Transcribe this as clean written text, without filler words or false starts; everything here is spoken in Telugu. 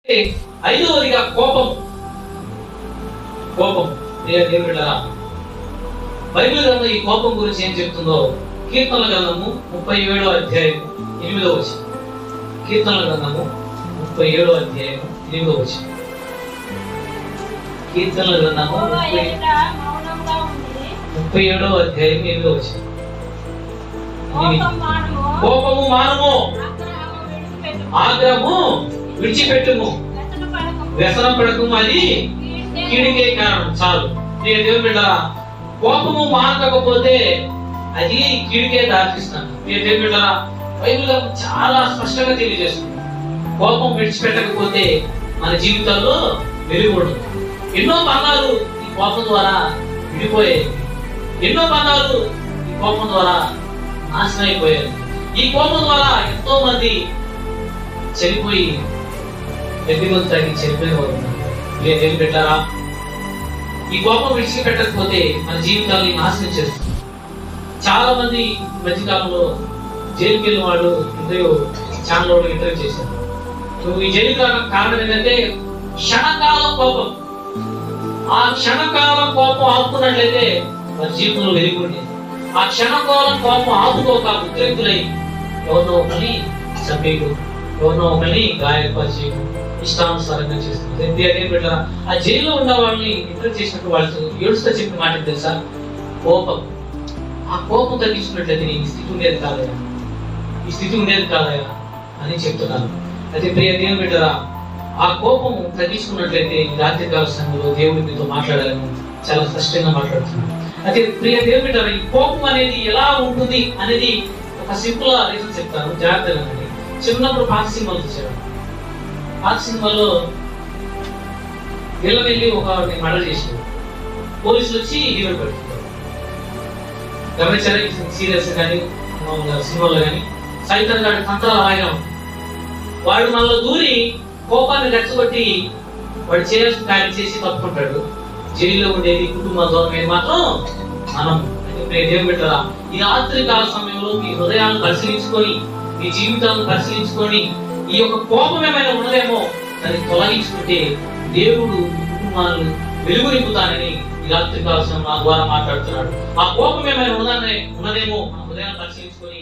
ఐదవదిగా కోపం. కోపం దేవుడిలా బైబిల్ గ్రంథం ఈ కోపం గురించి ఏం చెప్తుందో కీర్తనల గ్రంథము 37వ అధ్యాయం 8వ వచనం. కీర్తనల గ్రంథము 37వ అధ్యాయం 8వ వచనం. కీర్తనల గ్రంథము 37వ అధ్యాయం 8వ వచనం. కోపము మానము, ఆగ్రహము విడిచిపెట్టుము, వ్యసనం పడకము, అది కీడికే కారణం. చాలు. దేవుని బిడ్డలారా, కోపము మానకపోతే అది కీడికే దారితీస్తాను. దేవుని బిడ్డలారా, బైబిల్ చాలా స్పష్టంగా తెలియజేస్తుంది. కోపం విడిచిపెట్టకపోతే మన జీవితాల్లో వెలుగు ఉండదు. ఎన్నో బంధాలు ఈ కోపం ద్వారా విడిపోయాయి. ఎన్నో బంధాలు ఈ కోపం ద్వారా నాశనం అయిపోయాయి. ఈ కోపం ద్వారా ఎంతో మంది చనిపోయి ఎద్దిమంది తగ్గి చనిపోయిన వారు ఉన్నారు. దేవుని బిడ్డలారా, ఈ కోపం విడిచిపెట్టకపోతే మన జీవితాన్ని నాశనం చేస్తుంది. చాలా మంది మధ్యకాలంలో జైలుకి వెళ్ళిన వాడు ఛానల్ ఇంటర్వ్యూ చేశారు. ఈ జైలుకి రావడానికి కారణం ఏంటంటే క్షణకాలం కోపం. ఆ క్షణకాలం కోపం ఆపుకున్నట్లయితే మన జీవితంలో వెలుగుండేది. ఆ క్షణకాలం కోపం ఆపుకోక ఉద్రేకులై ఎవరినో ఒకరిని చంపేయడం, ఎవరినో ఒకరిని గాయపరిచేయడం ఇష్టానుసారంగా చేస్తున్నారు. ఆ జైల్లో ఉన్న వాళ్ళని ఇంటర్ చేసినట్టు వాళ్ళతో ఏడుస్తా చెప్పిన మాట తెలుసా? కోపం. ఆ కోపం తగ్గించుకున్నట్లయితే ఈ స్థితి ఉండేది కాదయా, ఈ స్థితి ఉండేది కాదయా అని చెప్తున్నారు. అయితే ప్రియ దేవుని బిడ్డలారా, ఆ కోపం తగ్గించుకున్నట్లయితే ఈ రాత్రికాల సమయంలో దేవుడి మీతో మాట్లాడాలని చాలా స్పష్టంగా మాట్లాడుతున్నాను. అయితే ప్రియ దేవుని బిడ్డలారా, ఈ కోపం అనేది ఎలా ఉంటుంది అనేది ఒక సింపుల్ రీజన్ చెప్తాను, జాగ్రత్తగా. చిన్నప్పుడు పాత సినిమాలు చూసాడు. పాత సినిమాలో వీళ్ళ వెళ్ళి ఒక మర్డర్ చేసాడు. పోలీసులు వచ్చి హీరో పడుతున్నారు. గమనించారా? సీరియల్స్ కానీ సినిమాలో కానీ సైతం గారి తంత్రాలు ఆయన వాడు మనలో దూరి కోపాన్ని రెచ్చగొట్టి వాడు చేయాల్సిన కార్యం చేసి తప్పుకుంటాడు. జైల్లో ఉండేది కుటుంబం దూరం మాత్రం మనం. దేవుని బిడ్డలారా, ఈ రాత్రి కాల సమయంలో మీ హృదయాలను పరిశీలించుకొని, మీ జీవితాలను పరిశీలించుకొని, ఈ యొక్క కోపం ఏమైనా ఉన్నదేమో దాన్ని తొలగించుకుంటే దేవుడు కుటుంబాలను వెలుగు నింపుతానని ఈ రాత్రి కాల సమయంలో నా ద్వారా మాట్లాడుతున్నాడు. ఆ కోపం ఏమైనా ఉన్నదేమో మన హృదయాన్ని పరిశీలించుకొని